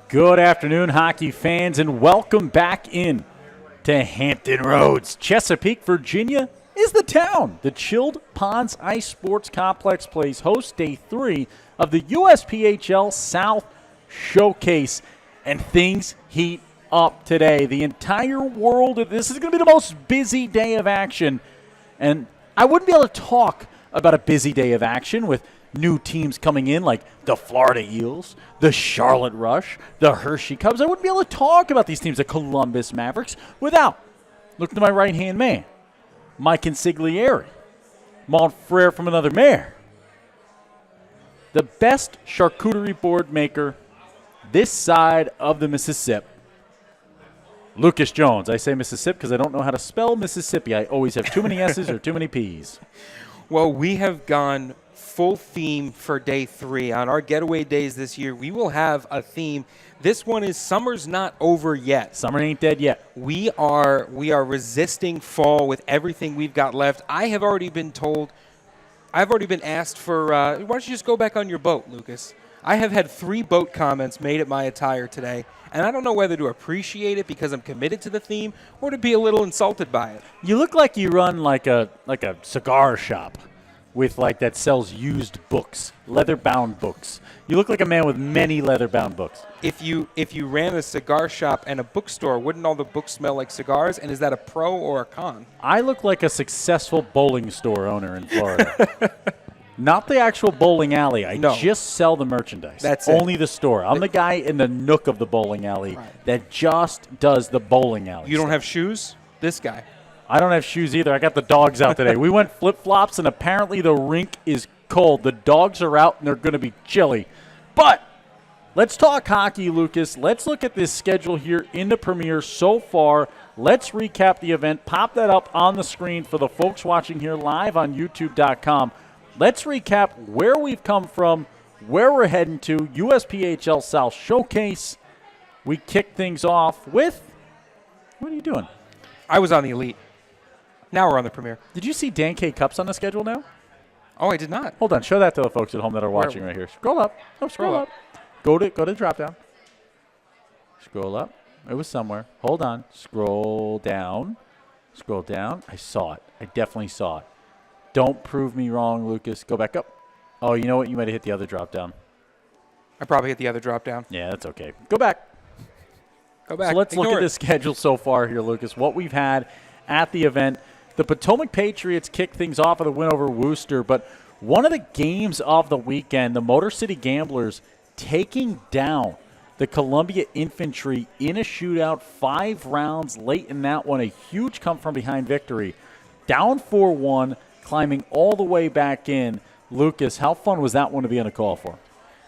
Good afternoon, hockey fans, and welcome back in to Hampton Roads. Chesapeake, Virginia is the town. The Chilled Ponds Ice Sports Complex plays host day 3 of the USPHL South Showcase, and things heat up today. The entire world, this is going to be the most busy day of action, and I wouldn't be able to talk about a busy day of action with new teams coming in like the Florida Eels, the Charlotte Rush, the Hershey Cubs. I wouldn't be able to talk about these teams, the Columbus Mavericks, without looking to my right-hand man, my consigliere, Montfrere from another mare, the best charcuterie board maker this side of the Mississippi, Lucas Jones. I say Mississippi because I don't know how to spell Mississippi. I always have too many S's or too many P's. Well, we have gone full theme for day 3. On our getaway days this year, we will have a theme. This one is Summer's Not Over Yet. Summer ain't dead yet. We are resisting fall with everything we've got left. I've already been asked for, why don't you just go back on your boat, Lucas? I have had 3 boat comments made at my attire today, and I don't know whether to appreciate it because I'm committed to the theme or to be a little insulted by it. You look like you run like a cigar shop with that sells used books, leather-bound books. You look like a man with many leather-bound books. If you ran a cigar shop and a bookstore, wouldn't all the books smell like cigars? And is that a pro or a con? I look like a successful bowling store owner in Florida. Not the actual bowling alley. I just sell the merchandise. That's only the store. I'm the guy in the nook of the bowling alley that just does the bowling alley. You don't have shoes? This guy. I don't have shoes either. I got the dogs out today. We went flip-flops, and apparently the rink is cold. The dogs are out, and they're going to be chilly. But let's talk hockey, Lucas. Let's look at this schedule here in the Premier so far. Let's recap the event. Pop that up on the screen for the folks watching here live on YouTube.com. Let's recap where we've come from, where we're heading to, USPHL South Showcase. We kick things off with, what are you doing? I was on the Elite. Now we're on the Premier. Did you see Dan K. Cups on the schedule now? Oh, I did not. Hold on. Show that to the folks at home that are watching right here. Scroll up. Oh, scroll up. Go to drop down. Scroll up. It was somewhere. Hold on. Scroll down. Scroll down. I saw it. I definitely saw it. Don't prove me wrong, Lucas. Go back up. Oh, you know what? You might have hit the other drop down. I probably hit the other drop down. Yeah, that's okay. Go back. Go back. So let's look at the schedule so far here, Lucas. What we've had at the event. The Potomac Patriots kick things off with a win over Worcester, but one of the games of the weekend, the Motor City Gamblers taking down the Columbia Infantry in a shootout, 5 rounds late in that one, a huge come-from-behind victory. Down 4-1, climbing all the way back in. Lucas, how fun was that one to be on a call for?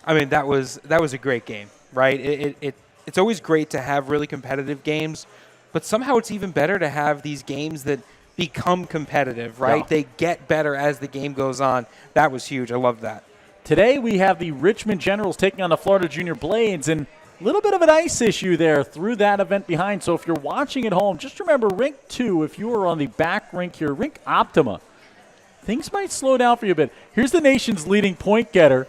I mean, that was a great game, right? It's always great to have really competitive games, but somehow it's even better to have these games that become competitive, right? Yeah. They get better as the game goes on. That was huge. I love that. Today we have the Richmond Generals taking on the Florida Junior Blades, and a little bit of an ice issue there through that event behind. So if you're watching at home, just remember Rink 2, if you are on the back rink here, Rink Optima, things might slow down for you a bit. Here's the nation's leading point getter,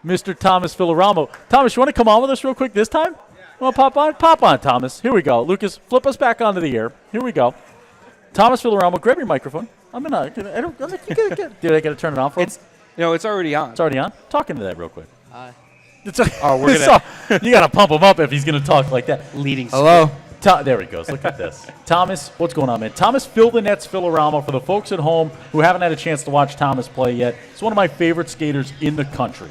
Mr. Thomas Filoramo. Thomas, you want to come on with us real quick this time? Well, pop on, Thomas. Here we go. Lucas, flip us back onto the air. Here we go. Thomas Villaramo, grab your microphone. Did I got to turn it on for him? It's already on. It's already on? Talk into that real quick. Hi. We're gonna. You got to pump him up if he's going to talk like that. Leading. Hello. There he goes. Look at this. Thomas, what's going on, man? Thomas Fill the Nets Filoramo. For the folks at home who haven't had a chance to watch Thomas play yet, he's one of my favorite skaters in the country.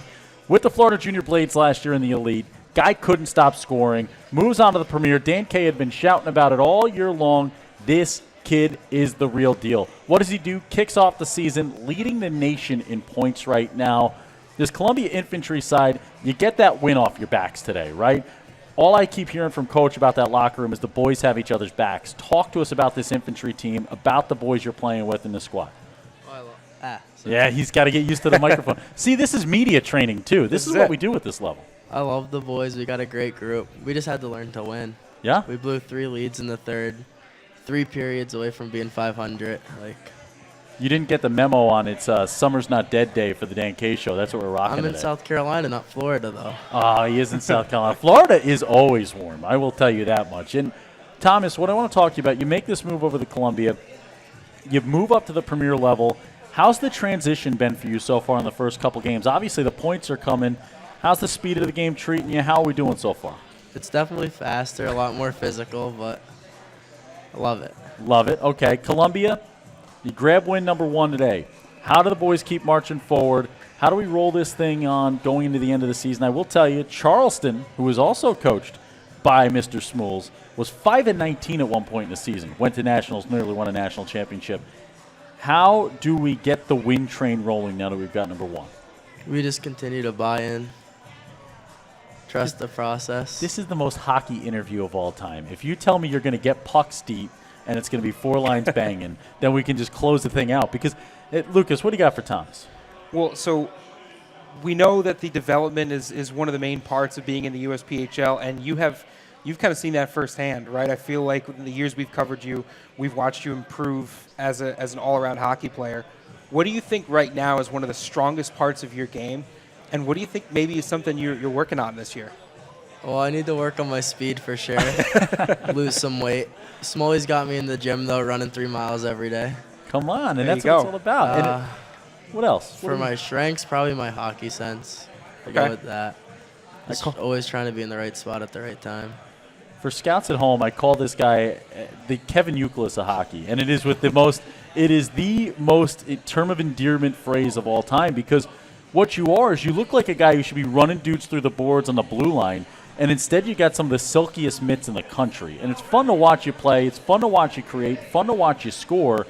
With the Florida Junior Blades last year in the Elite, guy couldn't stop scoring. Moves on to the Premier. Dan K had been shouting about it all year long. This kid is the real deal. What does he do? Kicks off the season, leading the nation in points right now. This Columbia Infantry side, you get that win off your backs today, right? All I keep hearing from Coach about that locker room is the boys have each other's backs. Talk to us about this Infantry team, about the boys you're playing with in the squad. Yeah, he's got to get used to the microphone. See, this is media training, too. This is what we do at this level. I love the boys. We got a great group. We just had to learn to win. Yeah? We blew 3 leads in the third, 3 periods away from being 500. You didn't get the memo on it's Summer's Not Dead Day for the Dan K Show. That's what we're rocking I'm in today. South Carolina, not Florida, though. Oh, he is in South Carolina. Florida is always warm. I will tell you that much. And, Thomas, what I want to talk to you about, you make this move over to Columbia. You move up to the premier level. How's the transition been for you so far in the first couple games? Obviously, the points are coming. How's the speed of the game treating you? How are we doing so far? It's definitely faster, a lot more physical, but I love it. Love it. Okay, Columbia, you grab win number 1 today. How do the boys keep marching forward? How do we roll this thing on going into the end of the season? I will tell you, Charleston, who is also coached by Mr. Smules, was 5-19 at one point in the season. Went to nationals, nearly won a national championship. How do we get the win train rolling now that we've got number 1? We just continue to buy in, trust the process. This is the most hockey interview of all time. If you tell me you're going to get pucks deep and it's going to be 4 lines banging, then we can just close the thing out. Because, Lucas, what do you got for Thomas? Well, so we know that the development is one of the main parts of being in the USPHL, and you've kind of seen that firsthand, right? I feel like in the years we've covered you, we've watched you improve as an all-around hockey player. What do you think right now is one of the strongest parts of your game, and what do you think maybe is something you're working on this year? Well, I need to work on my speed for sure, lose some weight. Smalley's got me in the gym, though, running 3 miles every day. Come on, and There that's you what go. it's all about. What else? For my strengths, probably my hockey sense. I'll Okay. go with that. Just always trying to be in the right spot at the right time. For scouts at home, I call this guy the Kevin Youkilis of hockey, and it is the most term of endearment phrase of all time, because what you are is you look like a guy who should be running dudes through the boards on the blue line, and instead you got some of the silkiest mitts in the country. And it's fun to watch you play. It's fun to watch you create, fun to watch you score.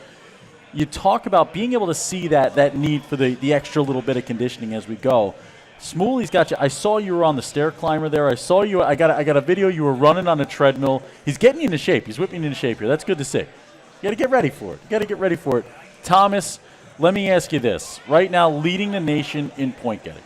You talk about being able to see that need for the extra little bit of conditioning as we go. Smooley's got you. I saw you were on the stair climber there. I saw you. I got a video. You were running on a treadmill. He's getting you into shape. He's whipping you into shape here. That's good to see. You got to get ready for it. Thomas, let me ask you this. Right now, leading the nation in point getting.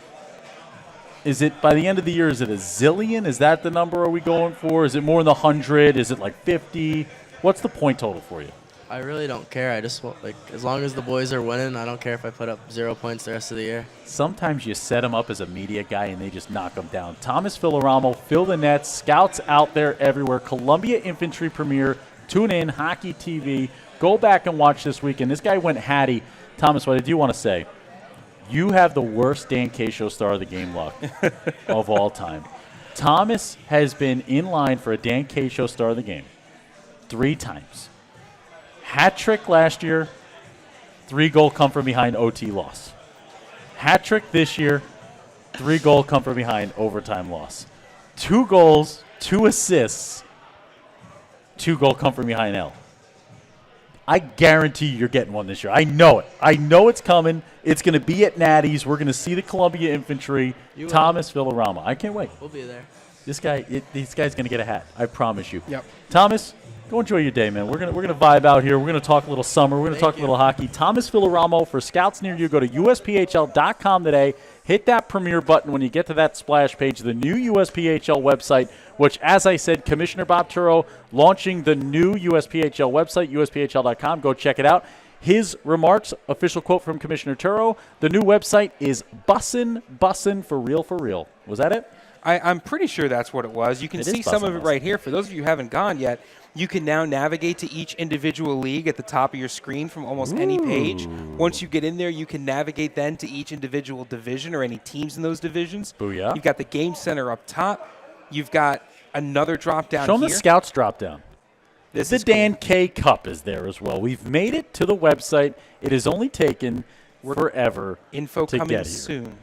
Is it, by the end of the year, is it a zillion? Is that the number are we going for? Is it more in the 100? Is it like 50? What's the point total for you? I really don't care. I just want, as long as the boys are winning, I don't care if I put up 0 points the rest of the year. Sometimes you set them up as a media guy and they just knock them down. Thomas Filoramo, fill the nets, scouts out there everywhere. Columbia Infantry premiere. Tune in, Hockey TV. Go back and watch this weekend. This guy went Hattie. Thomas, what I do want to say, you have the worst Dan K Show star of the game luck of all time. Thomas has been in line for a Dan K Show star of the game 3 times. Hat trick last year, 3-goal come from behind OT loss. Hat trick this year, 3-goal come from behind overtime loss. 2 goals, 2 assists, 2-goal come from behind L. I guarantee you're getting one this year. I know it. I know it's coming. It's going to be at Natty's. We're going to see the Columbia Infantry. You will. Thomas Villaramo. I can't wait. We'll be there. This guy's going to get a hat. I promise you. Yep. Thomas, go enjoy your day, man. We're gonna vibe out here. We're gonna talk a little summer. We're gonna talk a little hockey. Thomas Filoramo for scouts near you. Go to USPHL.com today. Hit that premiere button when you get to that splash page, the new USPHL website, which, as I said, Commissioner Bob Turo launching the new USPHL website, USPHL.com. Go check it out. His remarks, official quote from Commissioner Turo, the new website is bussin' for real. Was that it? I'm pretty sure that's what it was. You can It see is some of it bussin'. right here. For those of you who haven't gone yet, you can now navigate to each individual league at the top of your screen from almost any page. Once you get in there, you can navigate then to each individual division or any teams in those divisions. Booyah. You've got the game center up top. You've got another drop down Show them here. the scouts drop down. This The is cool. Dan K Cup is there as well. We've made it to the website. It has only taken forever Info to coming get here. soon.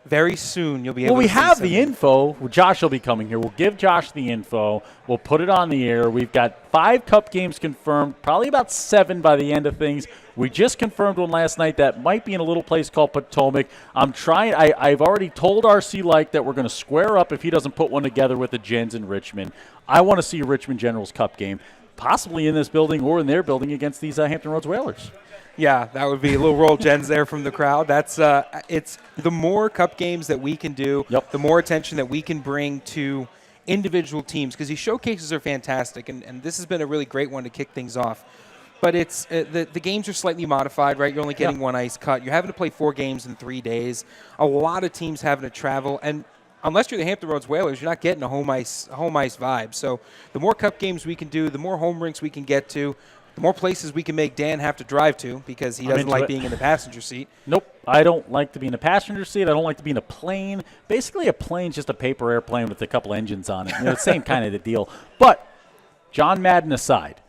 Very soon you'll be able Well, to we see have some- the info. Well, Josh will be coming here. We'll give Josh the info. We'll put it on the air. We've got 5 Cup games confirmed, probably about 7 by the end of things. We just confirmed one last night that might be in a little place called Potomac. I'm trying. I've already told RC Like that we're going to square up if he doesn't put one together with the Gens in Richmond. I want to see a Richmond Generals Cup game, possibly in this building or in their building against these Hampton Roads Whalers. Yeah, that would be a little roll gens there from the crowd. That's it's the more cup games that we can do, Yep. the more attention that we can bring to individual teams, because these showcases are fantastic, and this has been a really great one to kick things off. But it's the games are slightly modified, right? You're only getting one ice cut. You're having to play 4 games in 3 days. A lot of teams having to travel, and unless you're the Hampton Roads Whalers, you're not getting a home ice vibe. So the more cup games we can do, the more home rinks we can get to, the more places we can make Dan have to drive to because he doesn't like being in the passenger seat. Nope. I don't like to be in a passenger seat. I don't like to be in a plane. Basically, a plane's just a paper airplane with a couple engines on it. You know, same kind of the deal. But John Madden aside,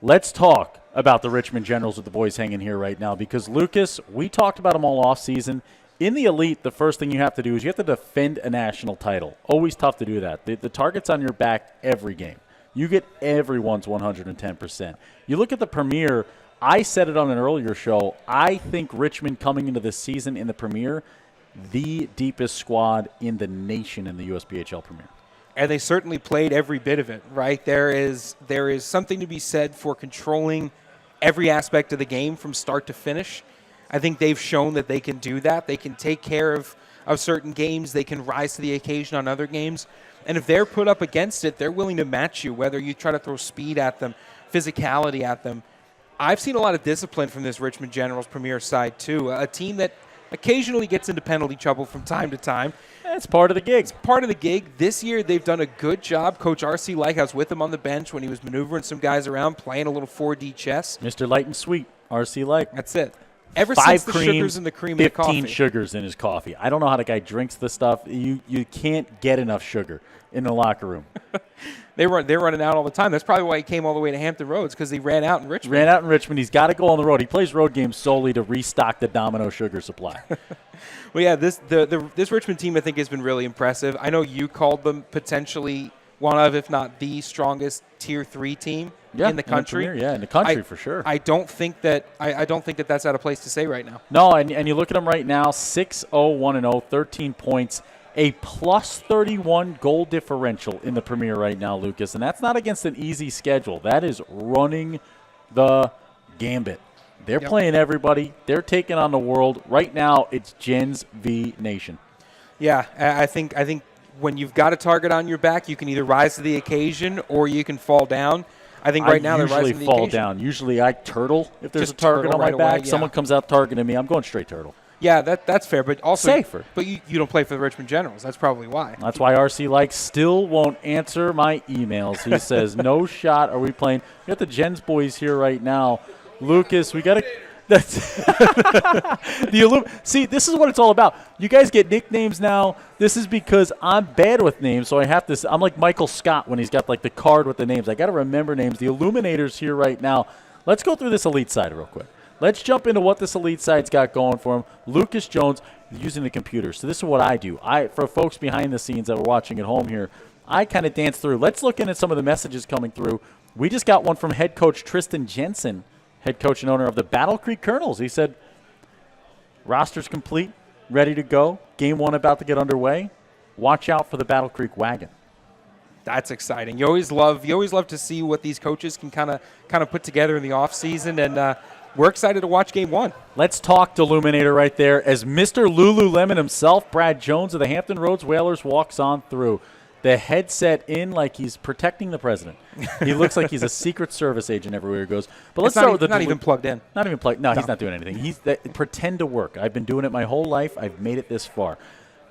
let's talk about the Richmond Generals with the boys hanging here right now because, Lucas, we talked about them all offseason. In the elite, the first thing you have to do is you have to defend a national title. Always tough to do that. The target's on your back every game. You get everyone's 110%. You look at the Premier, I said it on an earlier show, I think Richmond coming into this season in the Premier, the deepest squad in the nation in the USPHL Premier. And they certainly played every bit of it, right? There is something to be said for controlling every aspect of the game from start to finish. I think they've shown that they can do that. They can take care of certain games. They can rise to the occasion on other games. And if they're put up against it, they're willing to match you, whether you try to throw speed at them, physicality at them. I've seen a lot of discipline from this Richmond Generals Premier side, too. A team that occasionally gets into penalty trouble from time to time. It's part of the gig. It's part of the gig. This year, they've done a good job. Coach R.C. Lighthouse with him on the bench when he was maneuvering some guys around, playing a little 4D chess. Mr. Light and Sweet, R.C. Light. That's it. Ever 5 since the creams, sugars in the cream in the coffee. 15 sugars in his coffee. I don't know how the guy drinks the stuff. You can't get enough sugar in the locker room. They're running out all the time. That's probably why he came all the way to Hampton Roads, because he ran out in Richmond. He's got to go on the road. He plays road games solely to restock the Domino sugar supply. Well, yeah, this Richmond team I think has been really impressive. I know you called them potentially one of, if not the strongest Tier 3 team in the country. In the country for sure. I don't think that that's out of place to say right now. No, and you look at them right now, 6-0-1-0, 13 points, a plus 31 goal differential in the Premier right now, Lucas, and that's not against an easy schedule. That is running the gambit. They're playing everybody. They're taking on the world. Right now, it's Gens v. Nation. Yeah, I think when you've got a target on your back, you can either rise to the occasion or you can fall down. I think right now they're rising to the occasion. I usually fall down. Usually I turtle if there's a target on my back. Someone comes out targeting me, I'm going straight turtle. Yeah, that's fair, but also safer. But you don't play for the Richmond Generals. That's probably why. That's why RC Like still won't answer my emails. He says, no shot are we playing. We got the Gens boys here right now. Lucas, we got to – that's see, this is what it's all about. You guys get nicknames now. This is because I'm bad with names, so I have to – I'm like Michael Scott when he's got like the card with the names. I got to remember names. The Illuminators here right now. Let's go through this elite side real quick. Let's jump into what this elite side's got going for him. Lucas Jones using the computer. So this is what I do. For folks behind the scenes that are watching at home here, I kind of dance through. Let's look in at some of the messages coming through. We just got one from head coach Tristan Jensen, head coach and owner of the Battle Creek Colonels. He said, roster's complete, ready to go. Game 1 about to get underway. Watch out for the Battle Creek wagon. That's exciting. You always love to see what these coaches can kind of put together in the offseason, and we're excited to watch Game 1. Let's talk to Illuminator right there as Mr. Lululemon himself, Brad Jones of the Hampton Roads Whalers, walks on through. The headset in like he's protecting the president. He looks like he's a Secret Service agent everywhere he goes. But let's start with not even plugged in. Not even plugged. No, he's not doing anything. Pretend to work. I've been doing it my whole life. I've made it this far.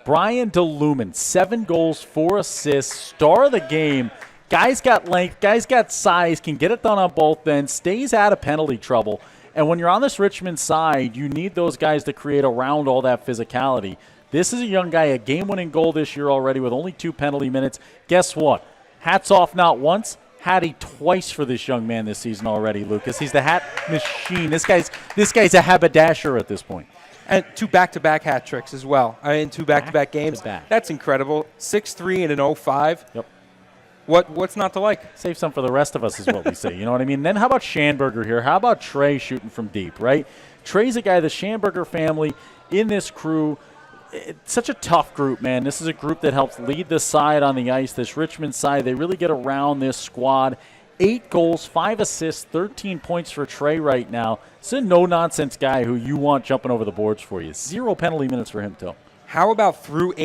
Brian DeLumen, 7 goals, 4 assists, star of the game. Guy's got length. Guy's got size. Can get it done on both ends. Stays out of penalty trouble. And when you're on this Richmond side, you need those guys to create around all that physicality. This is a young guy, a game-winning goal this year already with only 2 penalty minutes. Guess what? Hats off not once, hattie twice for this young man this season already, Lucas. He's the hat machine. This guy's a haberdasher at this point. And 2 back-to-back hat tricks as well. In 2 back-to-back games. That's incredible. 6-3 and an 0-5. Yep. What's not to like? Save some for the rest of us is what we say. You know what I mean? Then how about Schanberger here? How about Trey shooting from deep, right? Trey's a guy, the Schanberger family in this crew. It's such a tough group, man. This is a group that helps lead the side on the ice, this Richmond side. They really get around this squad. 8 goals, 5 assists, 13 points for Trey right now. It's a no-nonsense guy who you want jumping over the boards for you. 0 penalty minutes for him, too. How about through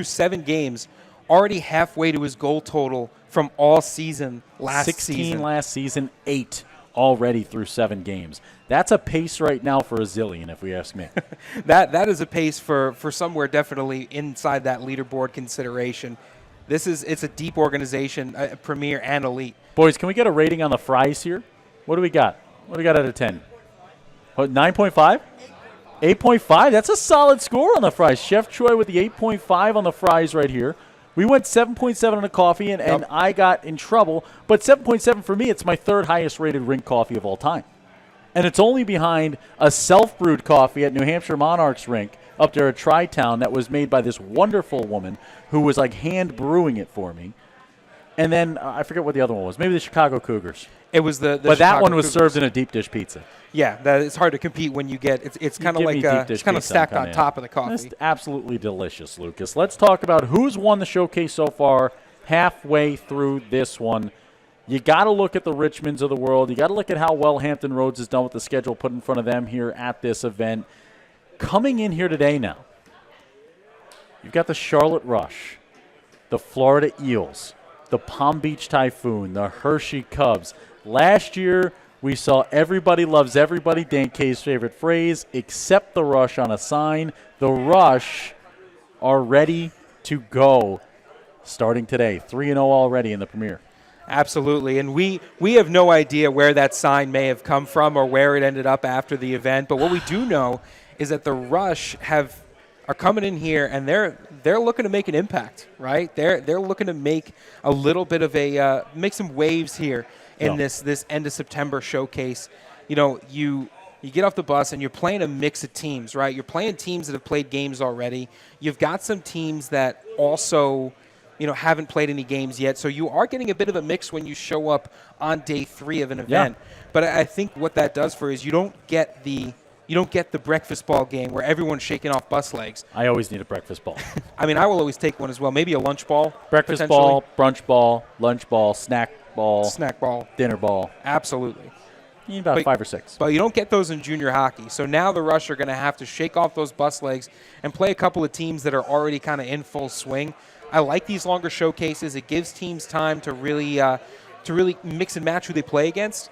7 games, already halfway to his goal total from all season last season? 16 last season, 8 already through 7 games. That's a pace right now for a zillion, if we ask me. That is a pace for somewhere definitely inside that leaderboard consideration. It's a deep organization, premier and elite. Boys, can we get a rating on the fries here? What do we got? What do we got out of 10? 9.5? 8.5? That's a solid score on the fries. Chef Troy with the 8.5 on the fries right here. We went 7.7 on the coffee, and I got in trouble. But 7.7 for me, it's my 3rd highest rated rink coffee of all time. And it's only behind a self-brewed coffee at New Hampshire Monarchs rink up there at Tri-Town that was made by this wonderful woman who was like hand brewing it for me. And then I forget what the other one was. Maybe the Chicago Cougars. It was the but Chicago that one was Cougars. Served in a deep dish pizza. Yeah, it's hard to compete when you get it's kind of like it's kind of stacked on top of the coffee. That's absolutely delicious, Lucas. Let's talk about who's won the showcase so far. Halfway through this one, you got to look at the Richmonds of the world. You got to look at how well Hampton Roads has done with the schedule put in front of them here at this event. Coming in here today now, you've got the Charlotte Rush, the Florida Eels, the Palm Beach Typhoon, the Hershey Cubs. Last year, we saw everybody loves everybody, Dan K's favorite phrase, except the Rush on a sign. The Rush are ready to go starting today. 3-0 already in the Premier. Absolutely, and we have no idea where that sign may have come from or where it ended up after the event. But what we do know is that the Rush are coming in here and they're looking to make an impact, right? They're looking to make a little bit of make some waves here in this end of September showcase. You know, you get off the bus and you're playing a mix of teams, right? You're playing teams that have played games already. You've got some teams that also haven't played any games yet. So you are getting a bit of a mix when you show up on day 3 of an event. Yeah. But I think what that does for is you don't get the breakfast ball game where everyone's shaking off bus legs. I always need a breakfast ball. I mean, I will always take one as well. Maybe a lunch ball. Breakfast ball, brunch ball, lunch ball, snack ball, dinner ball. Absolutely. You need about 5 or 6. But you don't get those in junior hockey. So now the Rush are going to have to shake off those bus legs and play a couple of teams that are already kind of in full swing. I like these longer showcases. It gives teams time to really mix and match who they play against.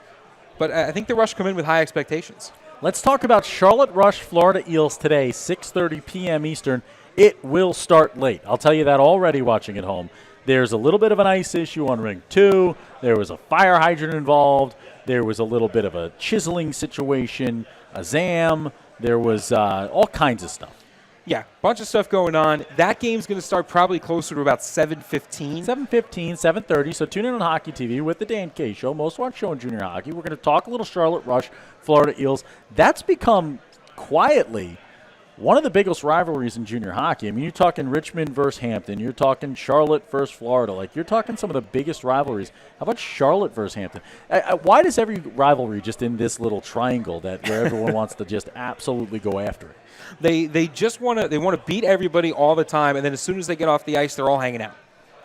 But I think the Rush come in with high expectations. Let's talk about Charlotte Rush, Florida Eels today, 6:30 p.m. Eastern. It will start late. I'll tell you that already watching at home. There's a little bit of an ice issue on Ring 2. There was a fire hydrant involved. There was a little bit of a chiseling situation, a ZAM. There was all kinds of stuff. Yeah, bunch of stuff going on. That game's going to start probably closer to about 7:15. 7:15, 7:30. So tune in on Hockey TV with the Dan K Show, most watched show in junior hockey. We're going to talk a little Charlotte Rush, Florida Eels. That's become quietly one of the biggest rivalries in junior hockey. I mean, you're talking Richmond versus Hampton. You're talking Charlotte versus Florida. Like, you're talking some of the biggest rivalries. How about Charlotte versus Hampton? Why does every rivalry just in this little triangle where everyone wants to just absolutely go after it? They just want to beat everybody all the time, and then as soon as they get off the ice, they're all hanging out.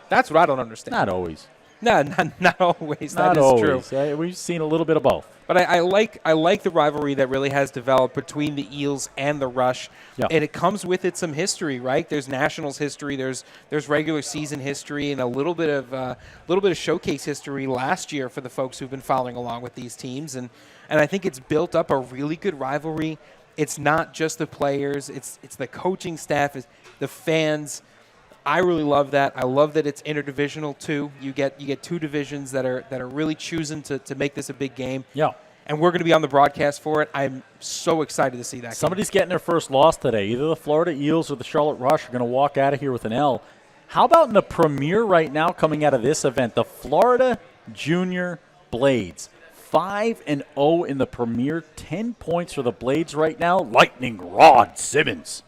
That's what I don't understand. Not always. No, not always. Not that is always. true. We've seen a little bit of both. But I like the rivalry that really has developed between the Eels and the Rush, and it comes with it some history, right? There's Nationals history, there's regular season history, and a little bit of showcase history last year for the folks who've been following along with these teams, and I think it's built up a really good rivalry. It's not just the players; it's the coaching staff, it's the fans. I really love that. I love that it's interdivisional too. You get 2 divisions that are really choosing to make this a big game. Yeah. And we're going to be on the broadcast for it. I'm so excited to see that. Somebody's getting their first loss today. Either the Florida Eels or the Charlotte Rush are going to walk out of here with an L. How about in the Premier right now coming out of this event, the Florida Junior Blades? 5-0 in the Premier, 10 points for the Blades right now. Lightning Rod Simmons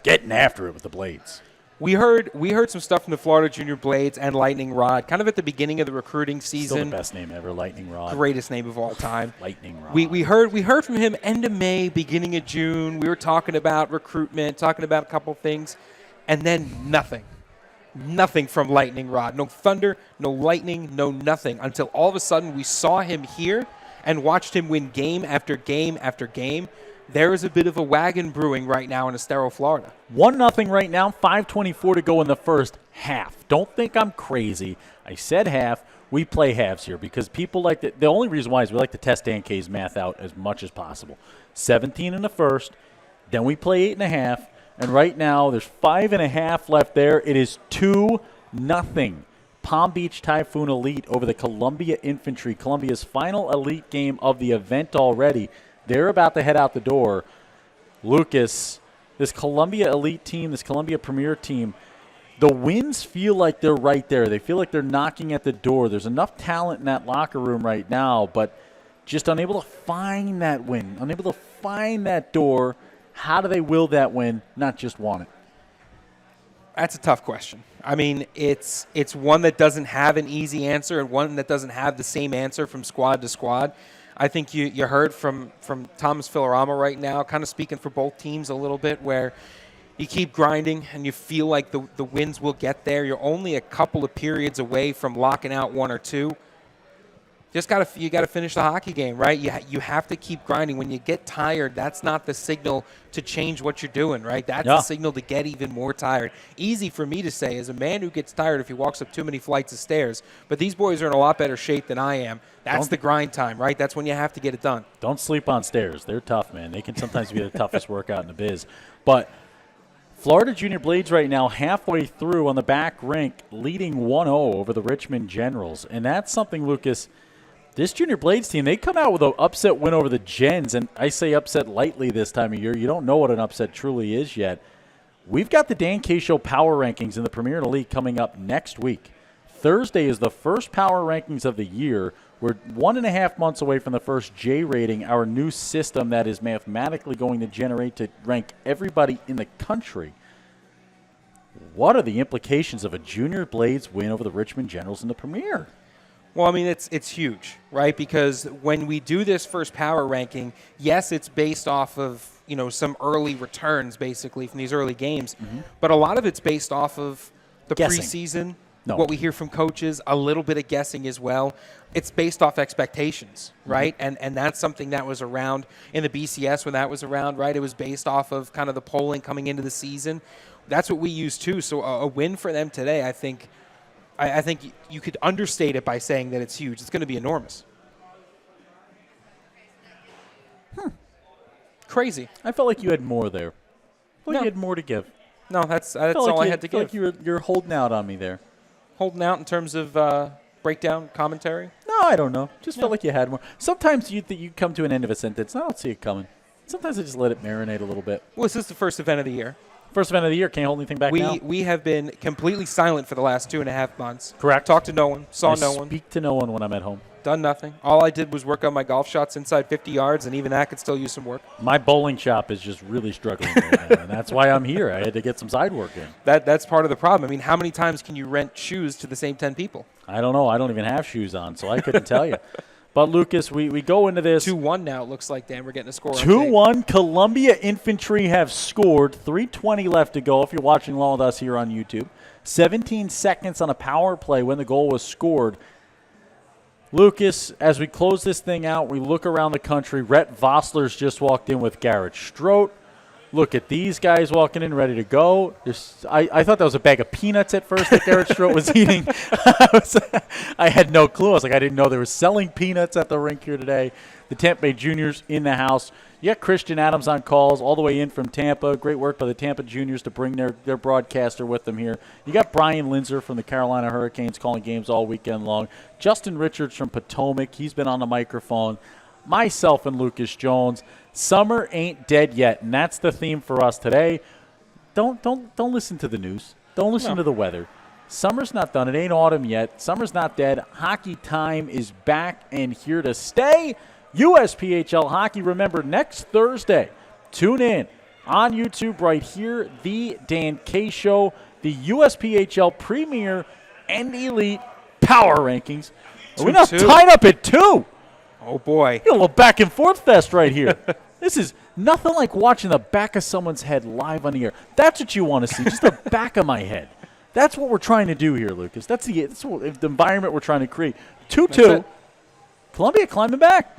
getting after it with the Blades. We heard some stuff from the Florida Junior Blades and Lightning Rod, kind of at the beginning of the recruiting season. Still the best name ever, Lightning Rod. Greatest name of all time. Lightning Rod. We heard from him end of May, beginning of June. We were talking about recruitment, talking about a couple things, and then nothing. Nothing from Lightning Rod. No thunder, no lightning, no nothing, until all of a sudden we saw him here and watched him win game after game after game. There is a bit of a wagon brewing right now in Estero, Florida. 1-0 right now, 5:24 to go in the first half. Don't think I'm crazy. I said half. we play halves here because people like the only reason why is we like to test Dan K's math out as much as possible. 17 in the first, then we play 8.5, and right now there's 5.5 left there. It is 2-0. Palm Beach Typhoon Elite over the Columbia Infantry, Columbia's final elite game of the event already. They're about to head out the door. Lucas, this Columbia Elite team, this Columbia Premier team, the wins feel like they're right there. They feel like they're knocking at the door. There's enough talent in that locker room right now, but just unable to find that win, unable to find that door. How do they will that win, not just want it? That's a tough question. I mean, it's one that doesn't have an easy answer and one that doesn't have the same answer from squad to squad. I think you heard from Thomas Filoramo right now, kind of speaking for both teams a little bit, where you keep grinding and you feel like the wins will get there. You're only a couple of periods away from locking out one or two. You got to finish the hockey game, right? You have to keep grinding. When you get tired, that's not the signal to change what you're doing, right? That's the signal to get even more tired. Easy for me to say as a man who gets tired if he walks up too many flights of stairs. But these boys are in a lot better shape than I am. That's the grind time, right? That's when you have to get it done. Don't sleep on stairs. They're tough, man. They can sometimes be the toughest workout in the biz. But Florida Junior Blades right now halfway through on the back rink, leading 1-0 over the Richmond Generals. And that's something, Lucas, this Junior Blades team, they come out with an upset win over the Gens, and I say upset lightly this time of year. You don't know what an upset truly is yet. We've got the Dan K Show Power Rankings in the Premier League coming up next week. Thursday is the first Power Rankings of the year. We're 1.5 months away from the first J rating, our new system that is mathematically going to generate to rank everybody in the country. What are the implications of a Junior Blades win over the Richmond Generals in the Premier? Well, I mean, it's huge, right? Because when we do this first power ranking, yes, it's based off of, some early returns, basically, from these early games. Mm-hmm. But a lot of it's based off of the preseason, what we hear from coaches, a little bit of guessing as well. It's based off expectations, right? Mm-hmm. And that's something that was around in the BCS when that was around, right? It was based off of kind of the polling coming into the season. That's what we use, too. So a win for them today, I think you could understate it by saying that it's huge. It's going to be enormous. Crazy. I felt like you had more there. I felt like you had more to give. No, that's all I had to give. I felt like you're holding out on me there. Holding out in terms of breakdown, commentary? No, I don't know. Just felt like you had more. Sometimes you come to an end of a sentence. I don't see it coming. Sometimes I just let it marinate a little bit. Well, this is the first event of the year. First event of the year. Can't hold anything back now. We have been completely silent for the last 2.5 months. Correct. Talked to no one. Saw no one. Speak to no one when I'm at home. Done nothing. All I did was work on my golf shots inside 50 yards, and even that could still use some work. My bowling shop is just really struggling right now, and that's why I'm here. I had to get some side work in. That's part of the problem. I mean, how many times can you rent shoes to the same 10 people? I don't know. I don't even have shoes on, so I couldn't tell you. But, Lucas, we go into this. 2-1 now, it looks like, Dan. We're getting a score. 2-1. Columbia Infantry have scored. 3:20 left to go if you're watching along with us here on YouTube. 17 seconds on a power play when the goal was scored. Lucas, as we close this thing out, we look around the country. Rhett Vossler's just walked in with Garrett Strout. Look at these guys walking in ready to go. I thought that was a bag of peanuts at first that Garrett Strout was eating. I had no clue. I didn't know they were selling peanuts at the rink here today. The Tampa Bay Juniors in the house. You got Christian Adams on calls all the way in from Tampa. Great work by the Tampa Juniors to bring their broadcaster with them here. You got Brian Linzer from the Carolina Hurricanes calling games all weekend long. Justin Richards from Potomac. He's been on the microphone. Myself and Lucas Jones. Summer ain't dead yet, and that's the theme for us today. Don't listen to the news. Don't listen to the weather. Summer's not done. It ain't autumn yet. Summer's not dead. Hockey time is back and here to stay. USPHL hockey. Remember, next Thursday, tune in on YouTube right here, the Dan K Show, the USPHL Premier and Elite Power Rankings. We're not tied up at 2. Oh, boy. A little back and forth fest right here. This is nothing like watching the back of someone's head live on the air. That's what you want to see, just the back of my head. That's what we're trying to do here, Lucas. That's the environment we're trying to create. 2-2. Columbia climbing back.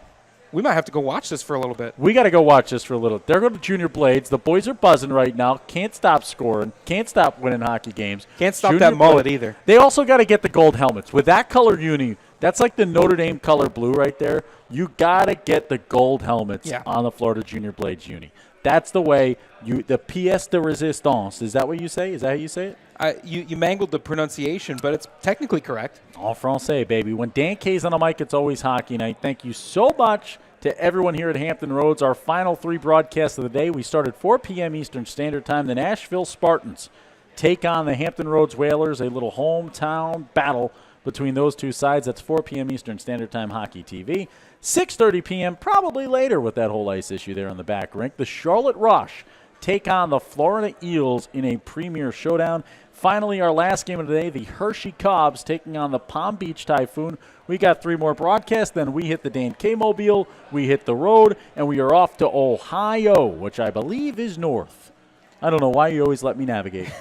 We might have to go watch this for a little bit. We got to go watch this for a little. They're going to Junior Blades. The boys are buzzing right now. Can't stop scoring. Can't stop winning hockey games. Can't stop Junior that mullet Blades. either. They also got to get the gold helmets. With that color uni, that's like the Notre Dame color blue right there. You got to get the gold helmets on the Florida Junior Blades uni. That's the way the pièce de résistance. Is that what you say? Is that how you say it? You mangled the pronunciation, but it's technically correct. En français, baby. When Dan K's on the mic, it's always hockey night. Thank you so much to everyone here at Hampton Roads. Our final 3 broadcasts of the day. We start at 4 p.m. Eastern Standard Time. The Nashville Spartans take on the Hampton Roads Whalers, a little hometown battle between those two sides. That's 4 p.m. Eastern Standard Time Hockey TV. 6:30 p.m., probably later with that whole ice issue there on the back rink. The Charlotte Rush take on the Florida Eels in a premier showdown. Finally, our last game of the day, the Hershey Cobs taking on the Palm Beach Typhoon. We got 3 more broadcasts, then we hit the Dan K Mobile, we hit the road, and we are off to Ohio, which I believe is north. I don't know why you always let me navigate.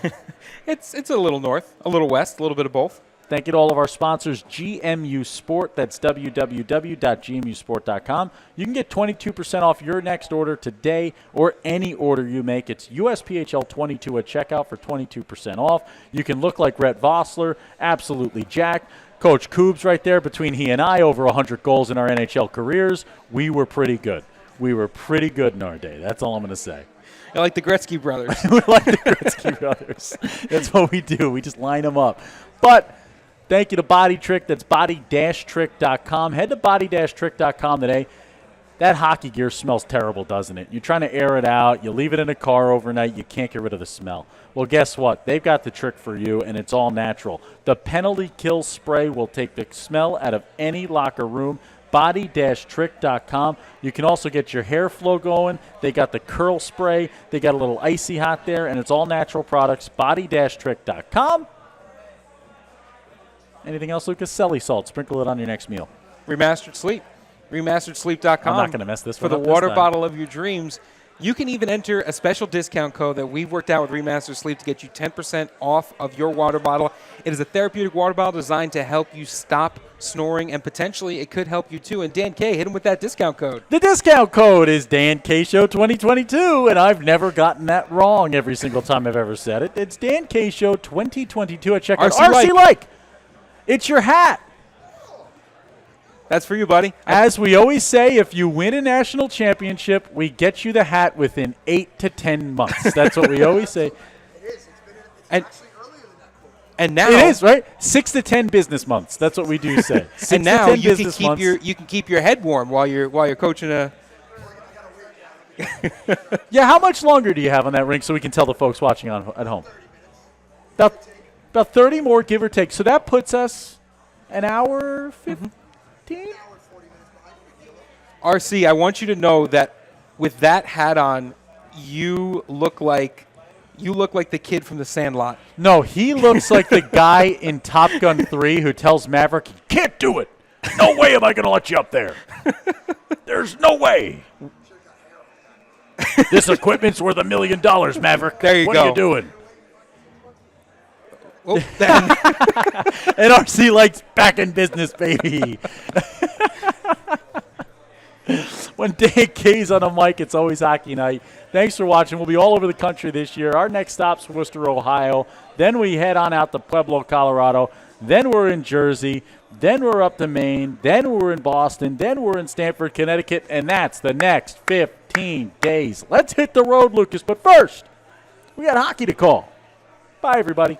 It's a little north, a little west, a little bit of both. Thank you to all of our sponsors, GMU Sport. That's www.gmusport.com. You can get 22% off your next order today or any order you make. It's USPHL 22 at checkout for 22% off. You can look like Rhett Vossler, absolutely jacked. Coach Koob's right there. Between he and I, over 100 goals in our NHL careers. We were pretty good. We were pretty good in our day. That's all I'm going to say. I like the Gretzky brothers. We like the Gretzky brothers. That's what we do. We just line them up. But thank you to Body Trick. That's body-trick.com. Head to body-trick.com today. That hockey gear smells terrible, doesn't it? You're trying to air it out. You leave it in a car overnight. You can't get rid of the smell. Well, guess what? They've got the trick for you, and it's all natural. The Penalty Kill Spray will take the smell out of any locker room. Body-trick.com. You can also get your hair flow going. They got the curl spray. They got a little icy hot there, and it's all natural products. Body-trick.com. Anything else, Lucas? Celly salt. Sprinkle it on your next meal. Remastered Sleep. Remasteredsleep.com. I'm not going to mess this for one the up water this time. bottle of your dreams. You can even enter a special discount code that we've worked out with Remastered Sleep to get you 10% off of your water bottle. It is a therapeutic water bottle designed to help you stop snoring, and potentially it could help you too. And Dan K, hit him with that discount code. The discount code is Dan K Show 2022, and I've never gotten that wrong every single time I've ever said it. It's Dan K Show 2022 at checkout. RC Like. It's your hat. That's for you, buddy. As we always say, if you win a national championship, we get you the hat within 8 to 10 months. That's what we always say. It is. It's actually earlier than that quote. And now it is, right? 6 to 10 business months. That's what we do say. And now you can keep your head warm while you're coaching a. Yeah, how much longer do you have on that rink so we can tell the folks watching at home? About 30 more, give or take. So that puts us an hour 15? RC, I want you to know that with that hat on, you look like the kid from The Sandlot. No, he looks like the guy in Top Gun 3 who tells Maverick, "You can't do it. No way am I going to let you up there. There's no way. This equipment's worth $1 million, Maverick. There you what go. What are you doing?" Oh, And RC likes back in business, baby. When Dan K's on the mic, it's always hockey night. Thanks for watching. We'll be all over the country this year. Our next stop's Worcester, Ohio. Then we head on out to Pueblo, Colorado. Then we're in Jersey. Then we're up to Maine. Then we're in Boston. Then we're in Stamford, Connecticut. And that's the next 15 days. Let's hit the road, Lucas. But first, we got hockey to call. Bye, everybody.